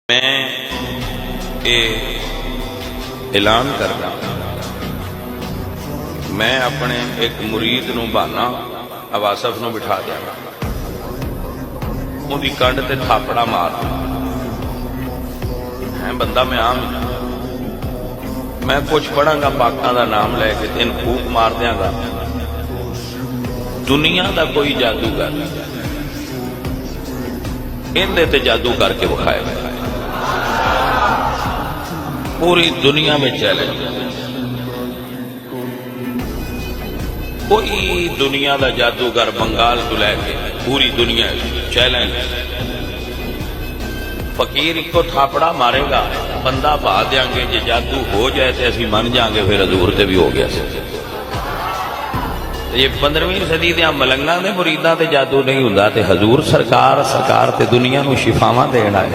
मैं ये ऐलान करना, मैं अपने एक मुरीद नूं बहाना अवासफ नूं बिठा दियागा, उहदी कंड ते थापड़ा मार है बंदा। मैं आम मैं कुछ पढ़ांगा, पाकां दा नाम लैके तेन फूक मार दियांगा। दुनिया दा कोई जादूगर इहदे ते जादू करके विखाएगा। पूरी दुनिया में चैलेंज, कोई दुनिया का जादूगर बंगाल तो लैके पूरी दुनिया चैलेंज। फकीर इको थापड़ा मारेगा, बंदा बहा देंगे। जे जादू हो जाए तो असीं मन जाएंगे, फिर हजूर ते भी हो गया। ये 15वीं सदी दे मलंगा दे मुरीदां ते जादू नहीं हुंदा, ते हजूर सरकार ते दुनिया नूं शिफावां देण आए।